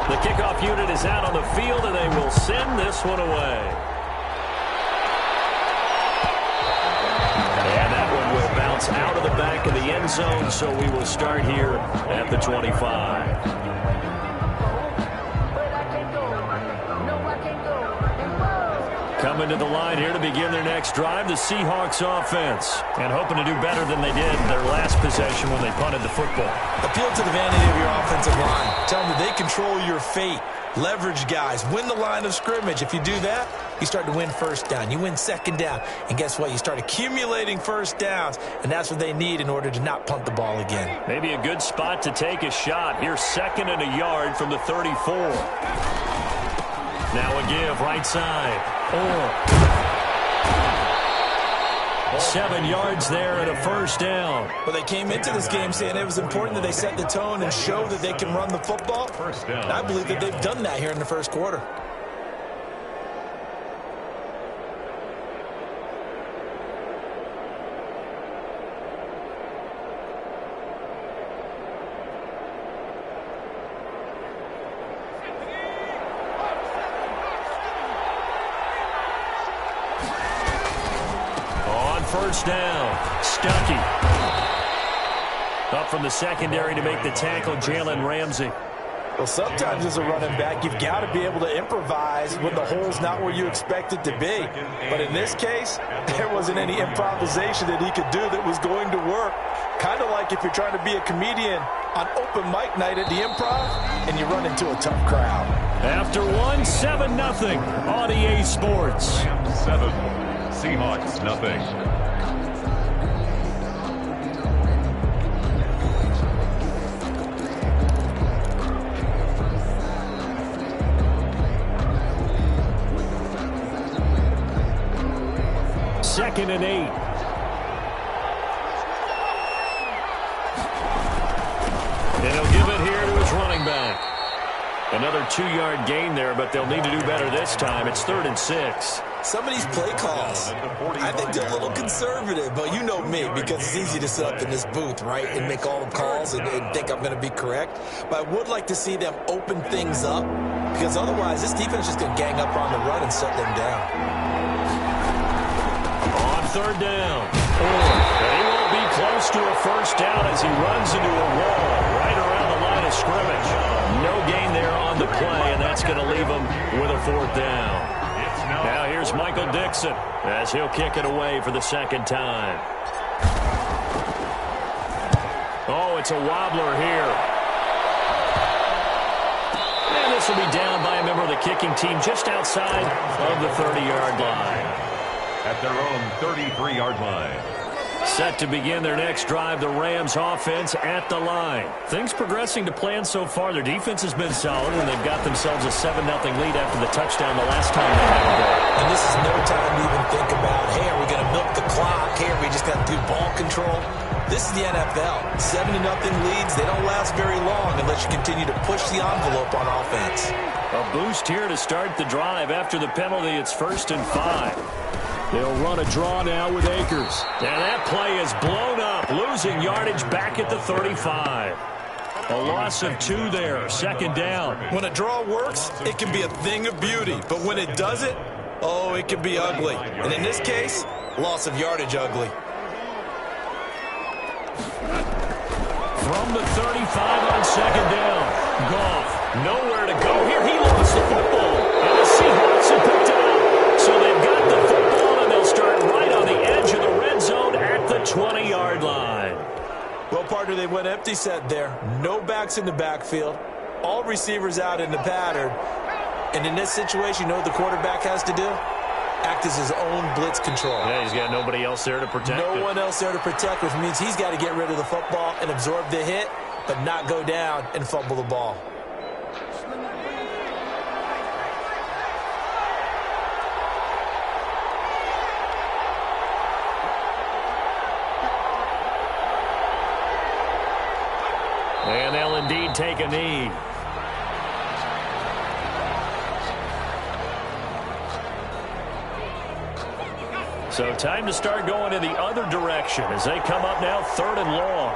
The kickoff unit is out on the field, and they will send this one away. And that one will bounce out of the back of the end zone, so we will start here at the 25. Coming to the line here to begin their next drive, the Seahawks offense. And hoping to do better than they did their last possession when they punted the football. Appeal to the vanity of your offensive line. Tell them that they control your fate. Leverage guys. Win the line of scrimmage. If you do that, you start to win first down. You win second down. And guess what? You start accumulating first downs. And that's what they need in order to not punt the ball again. Maybe a good spot to take a shot. Here's 2nd and a yard from the 34. Now a give right side. 7 yards there and a first down. Well, they came into this game saying it was important that they set the tone and show that they can run the football. And I believe that they've done that here in the first quarter. First down. Stuckey. Up from the secondary to make the tackle, Jalen Ramsey. Well, sometimes as a running back, you've got to be able to improvise when the hole's not where you expect it to be. But in this case, there wasn't any improvisation that he could do that was going to work. Kind of like if you're trying to be a comedian on open mic night at the Improv and you run into a tough crowd. After 7-0 on EA Sports. 7, Seahawks nothing. Second and 8. And he'll give it here to his running back. Another 2-yard gain there, but they'll need to do better this time. It's 3rd and 6. Some of these play calls, I think they're a little conservative, but you know me, because it's easy to sit up in this booth, right, and make all the calls and think I'm going to be correct. But I would like to see them open things up, because otherwise this defense is just going to gang up on the run and shut them down. On 3rd down. And he won't be close to a first down as he runs into a wall right around the line of scrimmage. No gain there on the play, and that's going to leave him with a 4th down. Now here's Michael Dixon as he'll kick it away for the 2nd time. Oh, it's a wobbler here. And this will be down by a member of the kicking team just outside of the 30-yard line. At their own 33-yard line. Set to begin their next drive, the Rams offense at the line. Things progressing to plan so far. Their defense has been solid, and they've got themselves a 7-0 lead after the touchdown the last time they had a goal. And this is no time to even think about, hey, are we going to milk the clock? Hey, are we just going to do ball control? This is the NFL. 7-0 leads, they don't last very long unless you continue to push the envelope on offense. A boost here to start the drive. After the penalty, it's 1st and 5. They'll run a draw now with Akers. And that play is blown up, losing yardage back at the 35. A loss of 2 there, 2nd down. When a draw works, it can be a thing of beauty. But when it doesn't, oh, it can be ugly. And in this case, loss of yardage ugly. From the 35 on 2nd down. Goff, nowhere to go here. He lost the football. And the Seahawks have picked it up. So they've got the football, and they'll start right on the edge of the red zone at the 20-yard line. Well, partner, they went empty set there. No backs in the backfield. All receivers out in the pattern. And in this situation, you know what the quarterback has to do? Act as his own blitz control. Yeah, he's got nobody else there to protect him. No one else there to protect, which means he's got to get rid of the football and absorb the hit, but not go down and fumble the ball. And they'll indeed take a knee. So time to start going in the other direction as they come up now 3rd and long.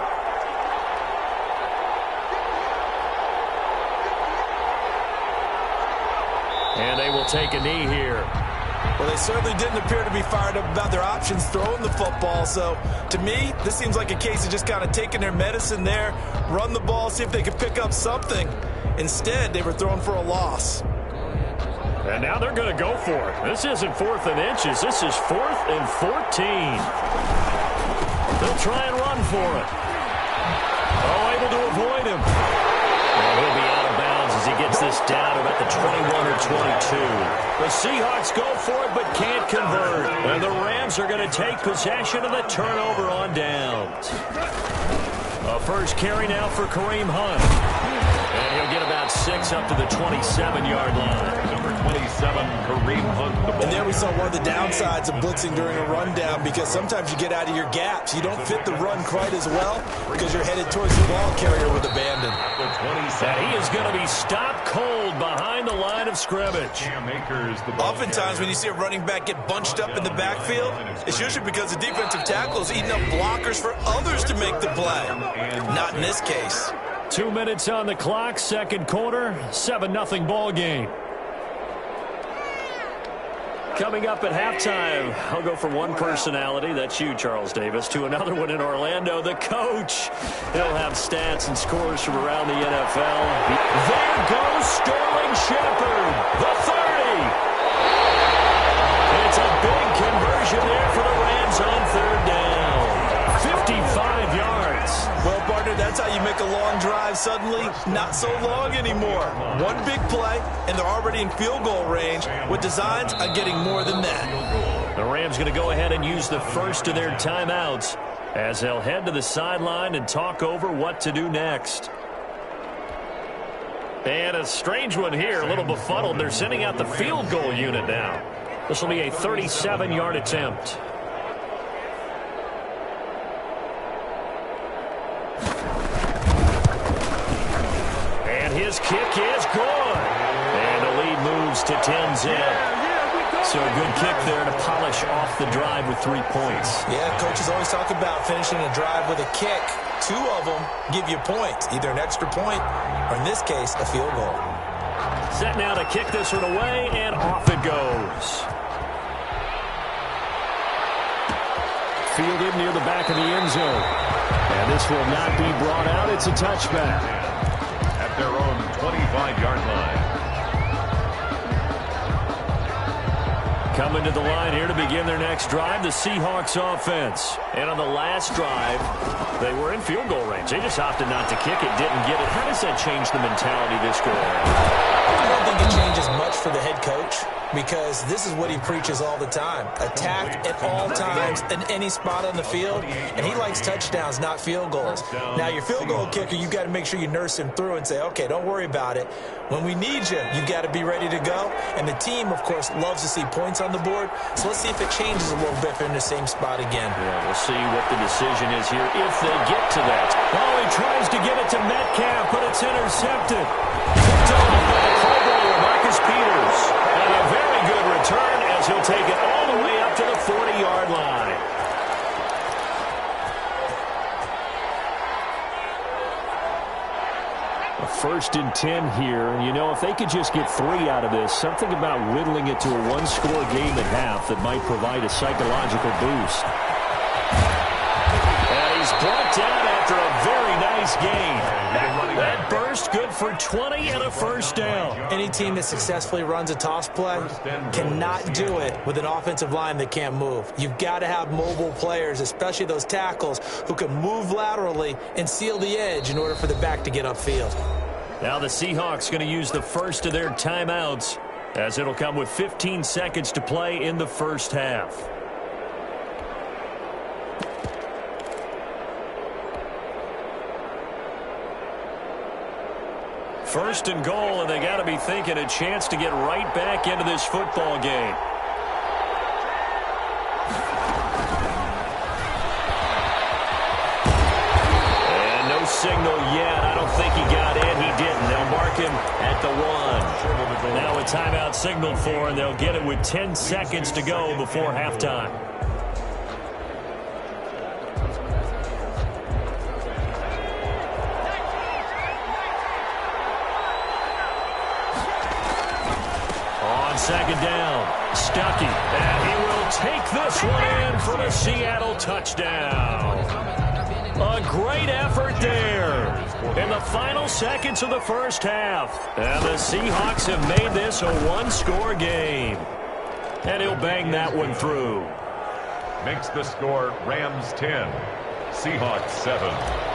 And they will take a knee here. Well, they certainly didn't appear to be fired up about their options throwing the football. So, to me, this seems like a case of just kind of taking their medicine there, run the ball, see if they could pick up something. Instead, they were throwing for a loss. And now they're going to go for it. This isn't 4th and inches. This is 4th and 14. They'll try and run for it. Oh, able to avoid him. And he'll be out of bounds as he gets this down about the 21 or 22. The Seahawks go for it but can't convert. And the Rams are going to take possession of the turnover on downs. A first carry now for Kareem Hunt. And he'll get about 6 up to the 27-yard line. Number 27, Kareem Hunt. And there we saw one of the downsides of blitzing during a rundown, because sometimes you get out of your gaps. You don't fit the run quite as well because you're headed towards the ball carrier with abandon. And he is going to be stopped cold behind the line of scrimmage. Oftentimes when you see a running back get bunched up in the backfield, it's usually because the defensive tackle is eating up blockers for others to make the play. Not in this case. 2 minutes on the clock, second quarter, 7-0 ball game. Coming up at halftime, I'll go from one personality, that's you, Charles Davis, to another one in Orlando, the coach. He'll have stats and scores from around the NFL. There goes Sterling Shepard, the 30. It's a big conversion there for the Rams on third down. 55 yards. Well, partner, that's how you make a long drive suddenly not so long anymore. One big play, and they're already in field goal range with designs on getting more than that. The Rams going to go ahead and use the first of their timeouts as they'll head to the sideline and talk over what to do next. And a strange one here, a little befuddled. They're sending out the field goal unit now. This will be a 37-yard attempt. His kick is good. And the lead moves to 10-zip. So a good kick there to polish off the drive with 3 points. Yeah, coaches always talk about finishing a drive with a kick. 2 of them give you points, either an extra point or, in this case, a field goal. Set now to kick this one away, and off it goes. Fielded near the back of the end zone. And this will not be brought out. It's a touchback. Their own 25-yard line. Coming to the line here to begin their next drive, the Seahawks offense. And on the last drive, they were in field goal range. They just opted not to kick it, didn't get it. How does that change the mentality this go around? I don't think it changes much for the head coach, because this is what he preaches all the time. Attack at all times in any spot on the field, and he likes touchdowns, not field goals. Now, your field goal kicker, you've got to make sure you nurse him through and say, okay, don't worry about it. When we need you, you've got to be ready to go. And the team, of course, loves to see points on the board. So let's see if it changes a little bit if they're in the same spot again. Yeah, we'll see what the decision is here if they get to that. Oh, he tries to get it to Metcalf, but it's intercepted. Picked off by the Pro Bowler, Marcus Peters. And a very good return as he'll take it all the way up to the 40-yard line. A 1st and 10 here. You know, if they could just get 3 out of this, something about whittling it to a one-score game at half that might provide a psychological boost. And he's brought down after a very nice game. That burst good for 20 and a first down. Any team that successfully runs a toss play cannot do it with an offensive line that can't move. You've got to have mobile players, especially those tackles, who can move laterally and seal the edge in order for the back to get upfield. Now the Seahawks going to use the first of their timeouts, as it'll come with 15 seconds to play in the first half. First and goal, and they got to be thinking a chance to get right back into this football game. And no signal yet. I don't think he got in. He didn't. They'll mark him at the 1. Now a timeout signaled for, and they'll get it with 10 seconds to go before halftime. On second down, Stuckey. And he will take this one in for the Seattle touchdown. A great effort there in the final seconds of the first half. And the Seahawks have made this a one-score game. And he'll bang that one through. Makes the score Rams 10, Seahawks 7.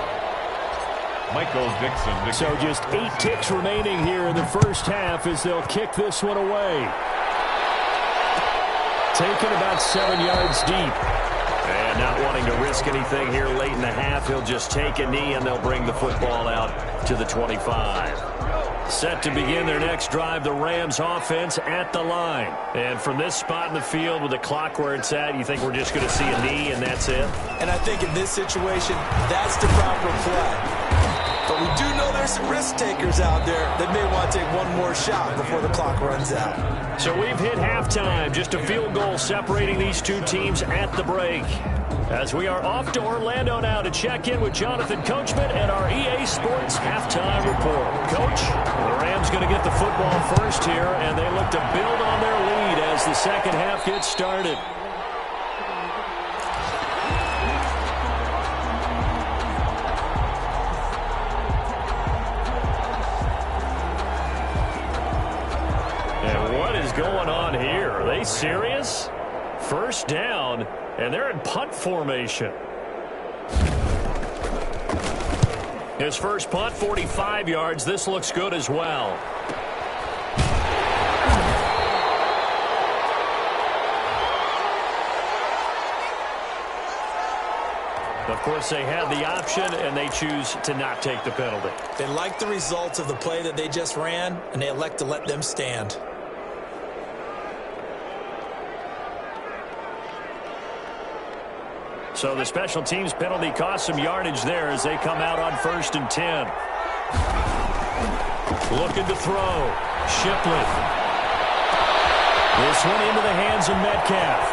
Michael Dixon. So just 8 ticks remaining here in the first half as they'll kick this one away. Taken about 7 yards deep. And not wanting to risk anything here late in the half, he'll just take a knee and they'll bring the football out to the 25. Set to begin their next drive, the Rams offense at the line. And from this spot in the field with the clock where it's at, you think we're just going to see a knee and that's it? And I think in this situation, that's the proper play. But we do know there's some risk takers out there that may want to take one more shot before the clock runs out. So we've hit halftime, just a field goal separating these two teams at the break. As we are off to Orlando now to check in with Jonathan Coachman and our EA Sports halftime report. Coach, the Rams going to get the football first here, and they look to build on their lead as the second half gets started. And what is going on here? Are they serious? First down, and they're in punt formation. His first punt, 45 yards. This looks good as well. Of course, they had the option, and they choose to not take the penalty. They like the results of the play that they just ran, and they elect to let them stand. So the special teams penalty cost some yardage there as they come out on 1st and 10. Looking to throw. Shipley. This one into the hands of Metcalf.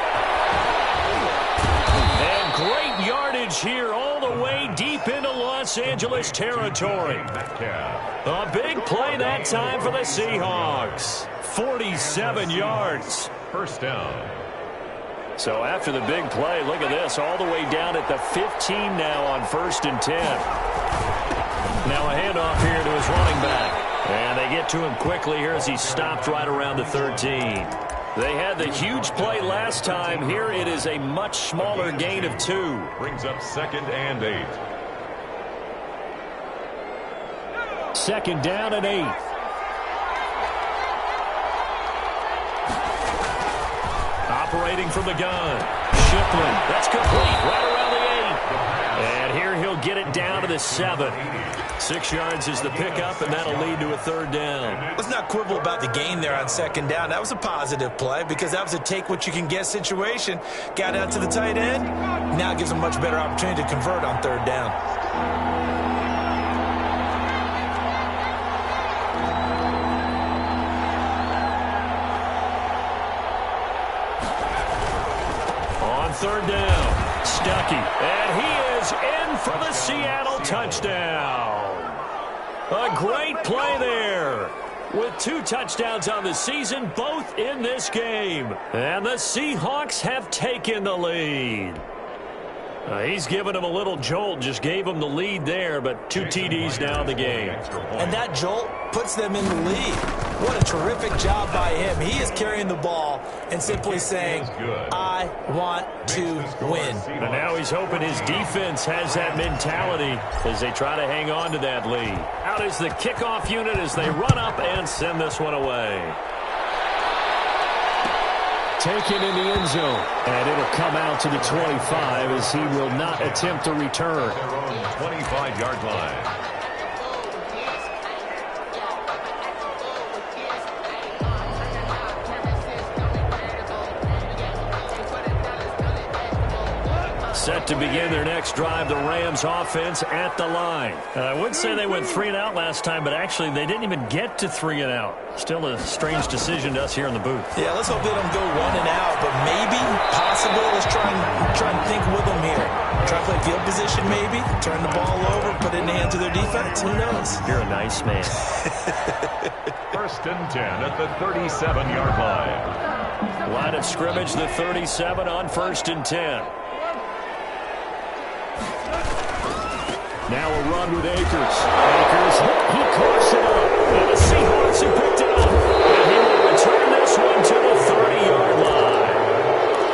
And great yardage here all the way deep into Los Angeles territory. A big play that time for the Seahawks. 47 yards. First down. So after the big play, look at this, all the way down at the 15 now on 1st and 10. Now a handoff here to his running back. And they get to him quickly here as he stopped right around the 13. They had the huge play last time. Here it is a much smaller gain of 2. Brings up 2nd and 8. 2nd down and 8. Operating from the gun. Shipley. That's complete. Right around the 8. And here he'll get it down to the 7. 6 yards is the pickup, and that'll lead to a 3rd down. Let's not quibble about the gain there on 2nd down. That was a positive play because that was a take-what-you-can-get situation. Got out to the tight end. Now gives them much better opportunity to convert on 3rd down. On 3rd down, Stuckey. And he is in for the Seattle touchdown. A great play there. With 2 touchdowns on the season, both in this game. And the Seahawks have taken the lead. He's given him a little jolt, just gave him the lead there, but 2 TDs now in the game. And that jolt puts them in the lead. What a terrific job by him. He is carrying the ball and simply saying, I want to win. And now he's hoping his defense has that mentality as they try to hang on to that lead. Out is the kickoff unit as they run up and send this one away. Taken in the end zone, and it'll come out to the 25 as he will not attempt to return. 25-yard line. Set to begin their next drive, the Rams offense at the line. I would say they went 3 and out last time, but actually they didn't even get to 3 and out. Still a strange decision to us here in the booth. Yeah, let's hope they don't go 1 and out, but maybe, possible. Let's try and think with them here. Try to play field position maybe, turn the ball over, put it in the hands of their defense. Who knows? You're a nice man. First and 10 at the 37-yard line. Line of scrimmage, the 37 on 1st and 10. Now a run with Akers. Akers, he coughs it up. And the Seahawks have picked it up. And he will return this one to the 30-yard line.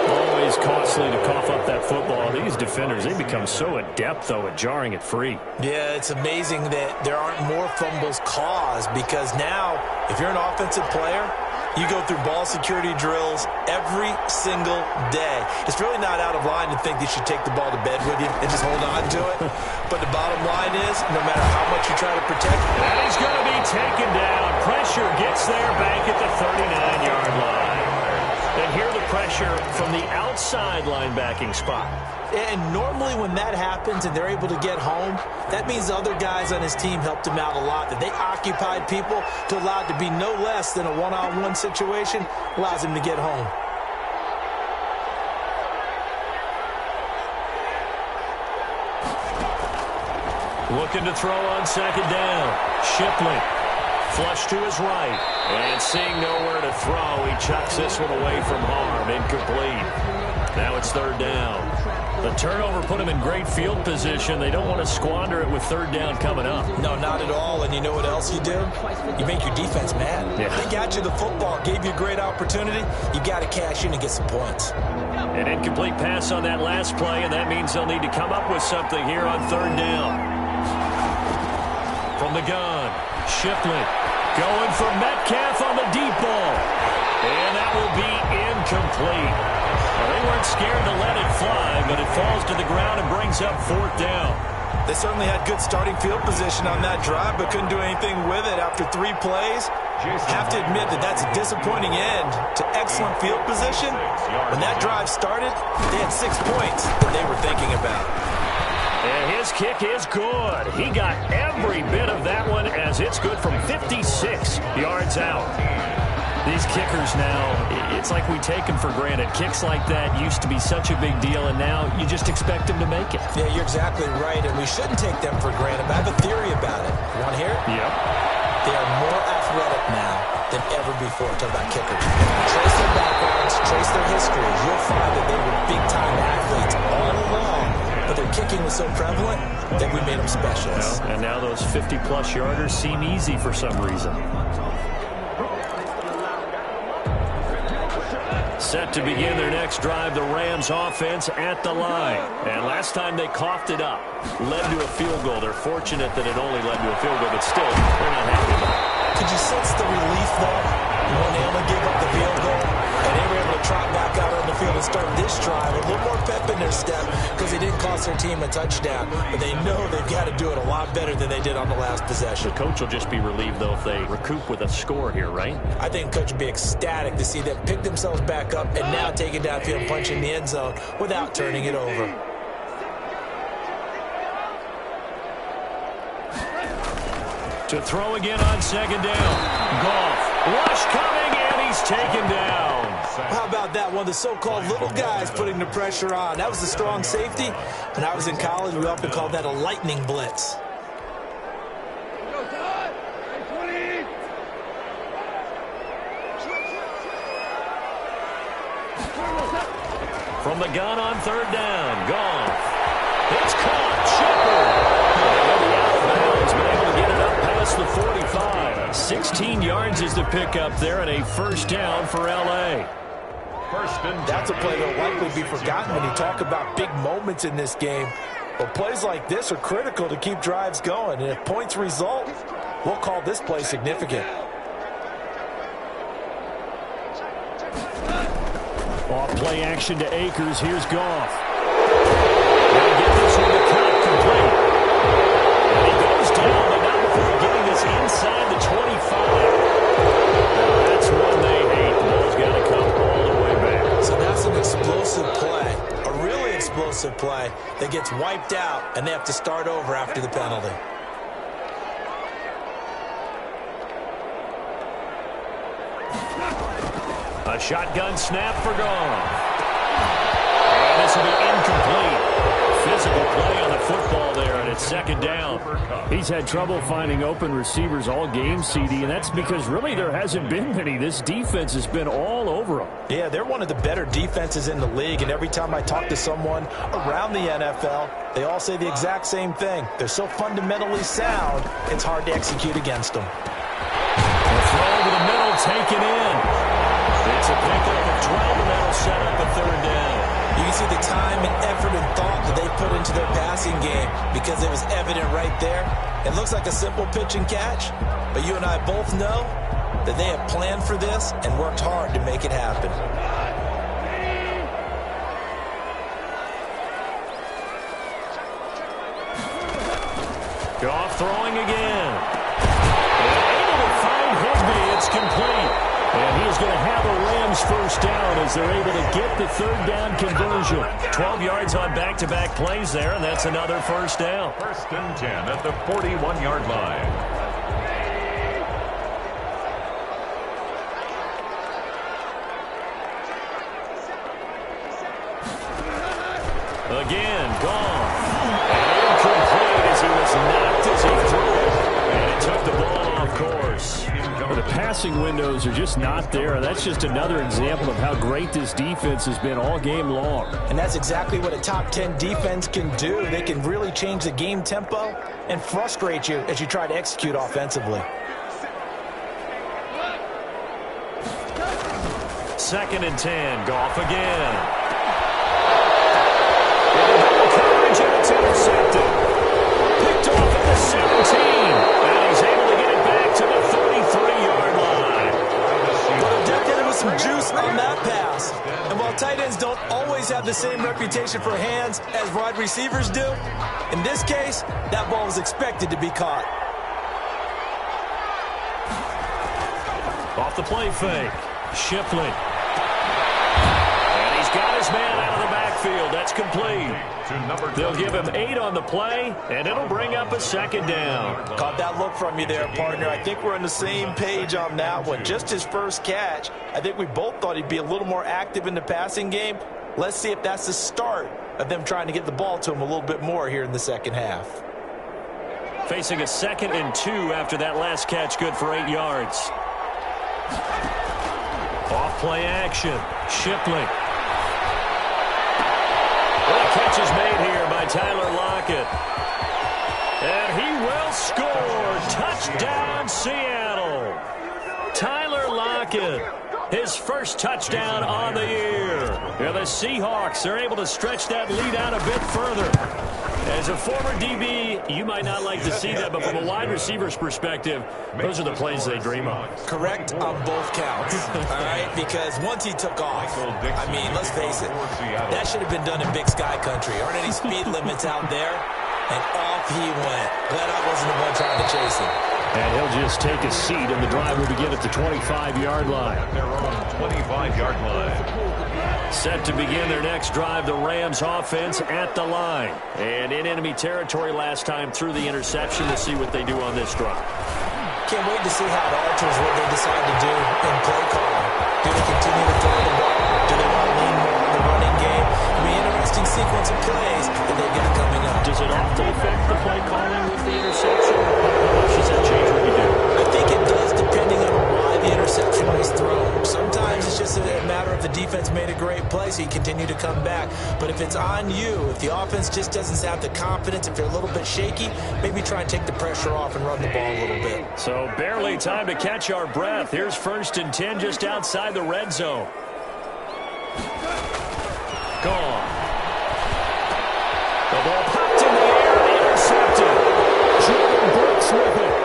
Always costly to cough up that football. These defenders, they become so adept, though, at jarring it free. Yeah, it's amazing that there aren't more fumbles caused, because now, if you're an offensive player, you go through ball security drills every single day. It's really not out of line to think you should take the ball to bed with you and just hold on to it. But the bottom line is, no matter how much you try to protect it, and he's going to be taken down. Pressure gets there back at the 39-yard line. And here the pressure from the outside linebacking spot. And normally when that happens and they're able to get home, that means other guys on his team helped him out a lot. That they occupied people to allow it to be no less than a one-on-one situation, allows him to get home. Looking to throw on 2nd down. Shipley. Flush to his right. And seeing nowhere to throw, he chucks this one away from harm. Incomplete. Now it's 3rd down. The turnover put him in great field position. They don't want to squander it with 3rd down coming up. No, not at all. And you know what else you do? You make your defense mad. Yeah. They got you the football, gave you a great opportunity. You got to cash in and get some points. An incomplete pass on that last play, and that means they'll need to come up with something here on 3rd down. From the gun, Shipley going for Metcalf on the deep ball. And that will be incomplete. Well, they weren't scared to let it fly, but it falls to the ground and brings up 4th down. They certainly had good starting field position on that drive, but couldn't do anything with it after 3 plays. Have to admit that that's a disappointing end to excellent field position. When that drive started, they had 6 points that they were thinking about. And his kick is good. He got every bit of that one, as it's good from 56 yards out. These kickers now, it's like we take them for granted. Kicks like that used to be such a big deal, and now you just expect them to make it. Yeah, you're exactly right, and we shouldn't take them for granted. But I have a theory about it. You want to hear it? Yep. They are more athletic now than ever before. Talk about kickers. Trace their backgrounds, trace their histories. You'll find that they were big-time athletes all along, but their kicking was so prevalent that we made them specialists. Well, and now those 50-plus yarders seem easy for some reason. Set to begin their next drive, the Rams offense at the line. And last time they coughed it up, led to a field goal. They're fortunate that it only led to a field goal, but still, they're not happy about it. Could you sense the relief, though, when they only gave up the field goal and they were able to trot back out on the field and start this drive? A little more pep in their step because they didn't cost their team a touchdown. But they know they've got to do it a lot better than they did on the last possession. The coach will just be relieved, though, if they recoup with a score here, right? I think the coach would be ecstatic to see them pick themselves back up and now take it downfield and punch in the end zone without turning it over. To throw again on 2nd down. Goff. Rush coming, and he's taken down. How about that? One of the so-called little guys putting the pressure on. That was a strong safety. When I was in college, we often called that a lightning blitz. From the gun on 3rd down. Goff. It's caught. Shepard. Outbounds, been able to get it up past the 45. 16 yards is the pickup there, and a 1st down for L.A. That's a play that will likely be forgotten when you talk about big moments in this game. But plays like this are critical to keep drives going. And if points result, we'll call this play significant. Off play action to Akers. Here's Goff. Gonna get this one to cut complete. And he goes down, but not before getting this inside the 25. That's one they hate. The ball's got to come all the way back. So that's an explosive play. A really explosive explosive play that gets wiped out, and they have to start over after the penalty. A shotgun snap for Goff. And this will be incomplete. Physical play on the football there, and it's second down. He's had trouble finding open receivers all game, CD, and that's because really there hasn't been many. This defense has been all over him. Yeah, they're one of the better defenses in the league, and every time I talk to someone around the NFL, they all say the exact same thing. They're so fundamentally sound, it's hard to execute against them. The throw over the middle, taken in. It's a pickup of 12, and that'll set up a third down. You can see the time and effort and thought that they put into their passing game because it was evident right there. It looks like a simple pitch and catch, but you and I both know that they have planned for this and worked hard to make it happen. Goff throwing again. Able to find Higbee. It's complete. And he is going to have a Rams first down as they're able to get the third down conversion. 12 yards on back-to-back plays there, and that's another first down. First and 10 at the 41-yard line. Again, Goff. And incomplete as he was knocked as he threw it. And it took the ball off course. The passing windows are just not there, and that's just another example of how great this defense has been all game long. And that's exactly what a top 10 defense can do. They can really change the game tempo and frustrate you as you try to execute offensively. Second and 10, Goff again. Coverage, and it's intercepted. Picked off at the 17, and he's able to get it back to the 33-yard line. But definitely was some juice on that pass. And while tight ends don't always have the same reputation for hands as wide receivers do, in this case, that ball was expected to be caught. Off the play fake, Shipley. And he's got his man out of the backfield. That's complete. They'll give him 8 on the play, and it'll bring up a second down. Caught that look from you there, partner. I think we're on the same page on that one. Just his first catch. I think we both thought he'd be a little more active in the passing game. Let's see if that's the start of them trying to get the ball to him a little bit more here in the second half. Facing a 2nd and 2 after that last catch, good for 8 yards. Off play action, Shipley. Well, the catch is made here by Tyler Lockett. And he will score. Touchdown, Seattle. Tyler Lockett, his first touchdown on the year. Yeah, the Seahawks are able to stretch that lead out a bit further. As a former DB, you might not like to see that, but from a wide receiver's perspective, those are the plays they dream of. Correct on both counts, all right? Because once he took off, I mean, let's face it, that should have been done in Big Sky Country. Aren't any speed limits out there? And off he went. Glad I wasn't the one trying to chase him. And he'll just take a seat, and the drive will begin at the 25-yard line. Their own 25-yard line. Set to begin their next drive, the Rams offense at the line. And in enemy territory last time through the interception. We'll see what they do on this drive. Can't wait to see how it alters what they decide to do in play calling. Do they continue to throw the ball? Do they want to lean more on the running game? It'll be an interesting sequence of plays that they've got coming up. Does it often affect the play calling with the interception? How much does that change what you do? I think it does, depending on why the interception was thrown. Sometimes it's just a matter of the defense made a great play, so you continue to come back. But if it's on you, if the offense just doesn't have the confidence, if they're a little bit shaky, maybe try and take the pressure off and run the ball a little bit. So barely time to catch our breath. Here's 1st and 10 just outside the red zone. Gone. The ball popped in the air and intercepted. Jordan Brooks with it.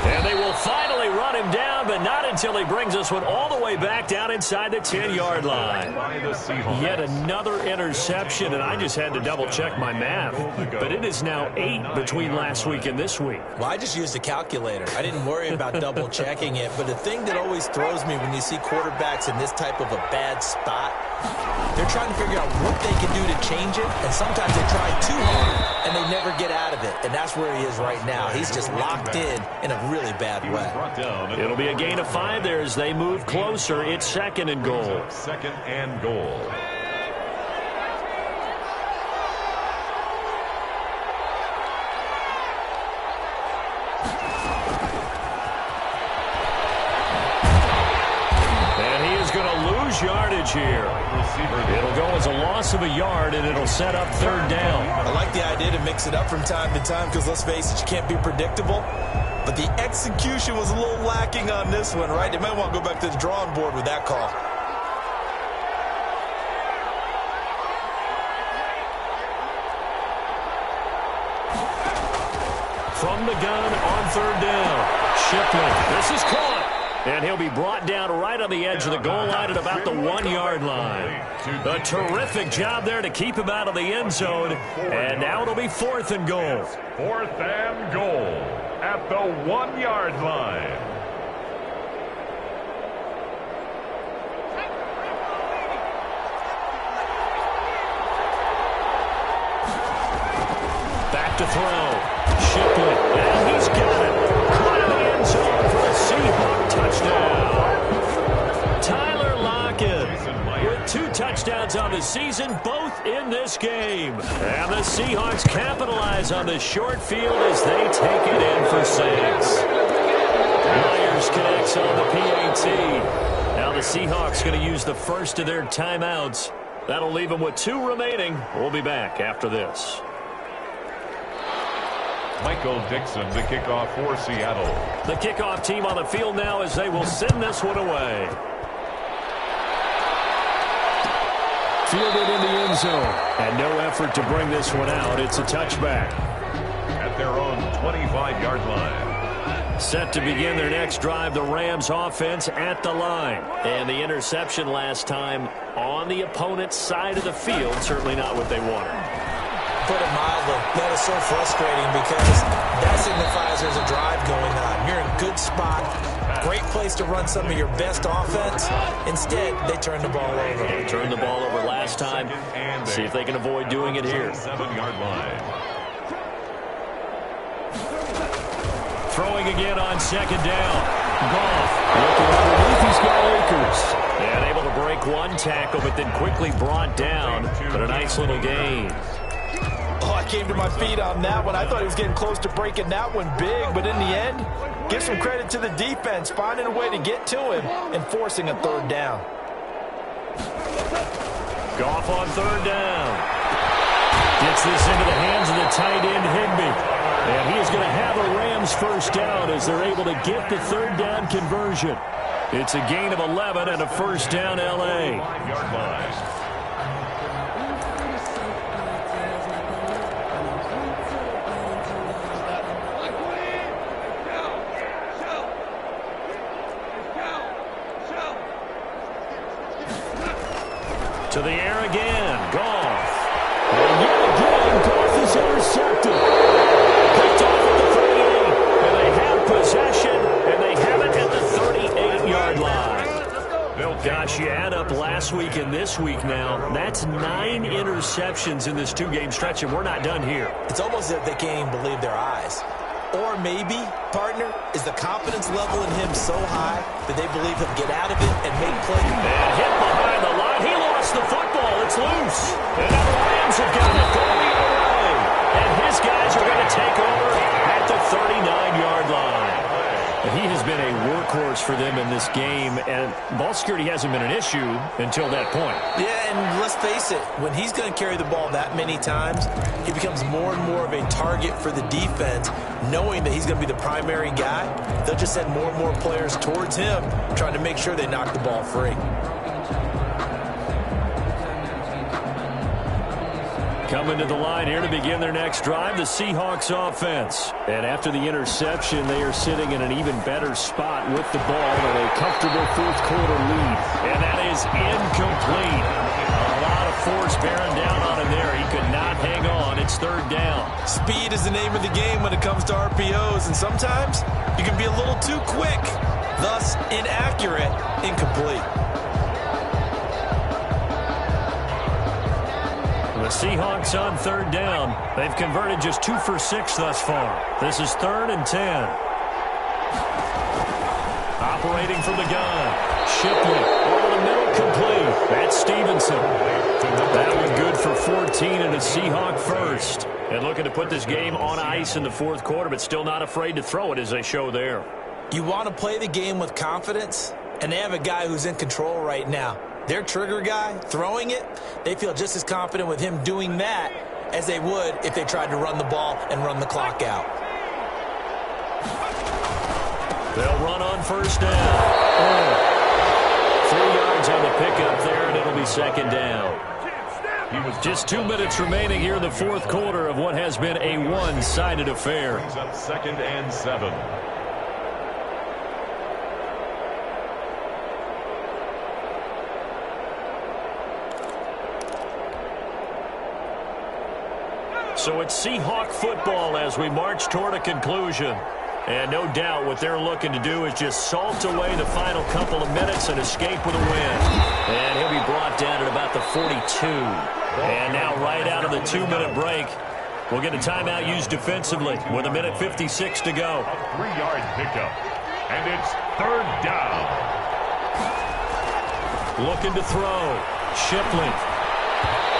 And they will finally run him down, but not in until he brings us one all the way back down inside the 10-yard line. Yet another interception, and I just had to double-check my math. But it is now 8 between last week and this week. Well, I just used a calculator. I didn't worry about double-checking it. But the thing that always throws me when you see quarterbacks in this type of a bad spot, they're trying to figure out what they can do to change it. And sometimes they try too hard, and they never get out of it. And that's where he is right now. He's just locked in a really bad way. It'll be a gain of 5 there as they move closer. It's 2nd and goal. 2nd and goal. Yardage here. It'll go as a loss of a yard, and it'll set up 3rd down. I like the idea to mix it up from time to time because, let's face it, you can't be predictable. But the execution was a little lacking on this one, right? They might want to go back to the drawing board with that call. From the gun on 3rd down. Shipley. This is caught. And he'll be brought down right on the edge of the goal line at about the 1-yard line. A terrific job there to keep him out of the end zone. And now it'll be 4th and goal. 4th and goal at the 1-yard line. Back to throw. Shipley. And he's got it. Caught in the end zone for a Seahawk touchdown. Tyler Lockett with 2 touchdowns on the season, both in this game. And the Seahawks capitalize on the short field as they take it in for 6. Myers connects on the PAT. Now the Seahawks going to use the first of their timeouts. That'll leave them with 2 remaining. We'll be back after this. Michael Dixon, the kickoff for Seattle. The kickoff team on the field now as they will send this one away. Fielded in the end zone. And no effort to bring this one out. It's a touchback. At their own 25-yard line. Set to begin their next drive, the Rams offense at the line. And the interception last time on the opponent's side of the field. Certainly not what they wanted. Put it mildly, that is so frustrating because that signifies there's a drive going on. You're in a good spot, great place to run some of your best offense. Instead, they turn the ball over. They turned the ball over last time. See if they can avoid doing it here. 7-yard line. Throwing again on 2nd down. Goff looking underneath. He's got Akers. And able to break 1 tackle, but then quickly brought down. But a nice little gain. Oh, I came to my feet on that one. I thought he was getting close to breaking that one big, but in the end, give some credit to the defense, finding a way to get to him and forcing a 3rd down. Goff on 3rd down. Gets this into the hands of the tight end, Higbee. And he is going to have a Rams 1st down as they're able to get the 3rd down conversion. It's a gain of 11 and a 1st down L.A. 5-yard line. To the air again. Goff. And yet again, Goff is intercepted. Picked off at the 38. And they have possession, and they have it at the 38-yard line. Gosh, you add up last week and this week now. That's 9 interceptions in this 2-game stretch, and we're not done here. It's almost as if they can't even believe their eyes. Or maybe, partner, is the confidence level in him so high that they believe he'll get out of it and make plays. And hit behind the line. He lost the football. It's loose. And now the Rams have got it going the other way. And his guys are going to take over at the 39-yard line. He has been a workhorse for them in this game, and ball security hasn't been an issue until that point. Yeah, and let's face it, when he's going to carry the ball that many times, he becomes more and more of a target for the defense, knowing that he's going to be the primary guy. They'll just send more and more players towards him, trying to make sure they knock the ball free. Coming to the line here to begin their next drive, the Seahawks offense. And after the interception, they are sitting in an even better spot with the ball in a comfortable fourth-quarter lead. And that is incomplete. A lot of force bearing down on him there. He could not hang on. It's third down. Speed is the name of the game when it comes to RPOs, and sometimes you can be a little too quick, thus inaccurate, incomplete. The Seahawks on third down. They've converted just 2 for 6 thus far. This is 3rd and 10. Operating from the gun. Shipley over the middle, complete. That's Stevenson. That one good for 14 and a Seahawk first. And looking to put this game on ice in the fourth quarter, but still not afraid to throw it as they show there. You want to play the game with confidence, and they have a guy who's in control right now. Their trigger guy, throwing it, they feel just as confident with him doing that as they would if they tried to run the ball and run the clock out. They'll run on first down. 3 yards on the pickup there, and it'll be second down. Just 2 minutes remaining here in the fourth quarter of what has been a one-sided affair. Brings up 2nd and 7. So it's Seahawk football as we march toward a conclusion. And no doubt what they're looking to do is just salt away the final couple of minutes and escape with a win. And he'll be brought down at about the 42. And now right out of the 2-minute break, we'll get a timeout used defensively with 1:56 to go. A 3-yard pickup. And it's 3rd down. Looking to throw. Shipley.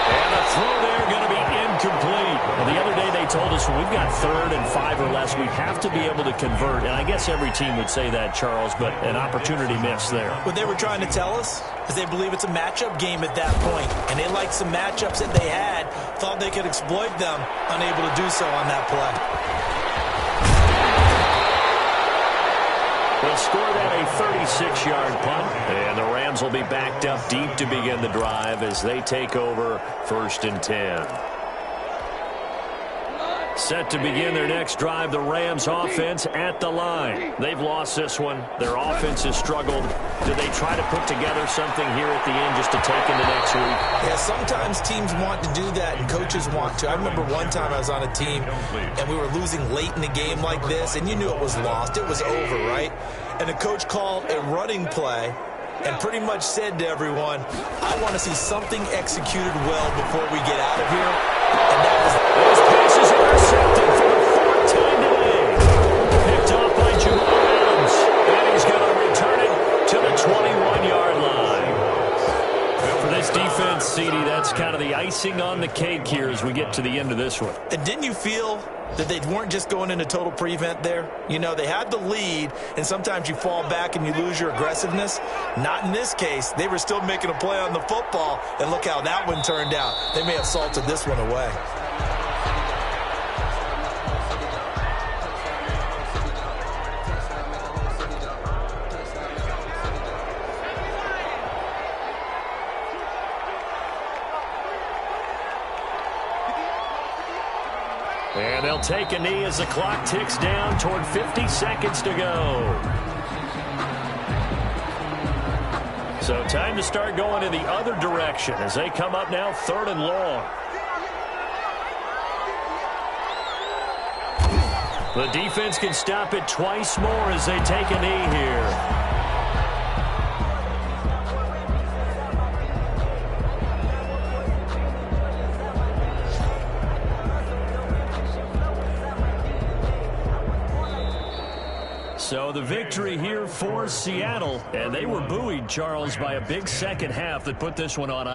And a throw there going to be incomplete. Well, the other day they told us when we've got 3rd and 5 or less, we have to be able to convert. And I guess every team would say that, Charles, but an opportunity missed there. What they were trying to tell us is they believe it's a matchup game at that point. And they liked some matchups that they had, thought they could exploit them, unable to do so on that play. They'll score that a 36-yard punt, and the Rams will be backed up deep to begin the drive as they take over 1st and 10. Set to begin their next drive, the Rams offense at the line. They've lost this one. Their offense has struggled. Do they try to put together something here at the end just to take into next week? Yeah, sometimes teams want to do that and coaches want to. I remember one time I was on a team and we were losing late in the game like this, and you knew it was lost. It was over, right? And the coach called a running play and pretty much said to everyone, I want to see something executed well before we get out of here. And that was those passes intercepted for the 4th time today. Picked off by Jamal Adams. And he's going to return it to the 21-yard line. For this defense, CD, that's kind of the icing on the cake here as we get to the end of this one. And didn't you feel that they weren't just going into total prevent there? You know, they had the lead, and sometimes you fall back and you lose your aggressiveness. Not in this case. They were still making a play on the football, and look how that one turned out. They may have salted this one away. And they'll take a knee as the clock ticks down toward 50 seconds to go. So time to start going in the other direction as they come up now 3rd and long. The defense can stop it twice more as they take a knee here. So the victory here for Seattle, and they were buoyed, Charles, by a big second half that put this one on.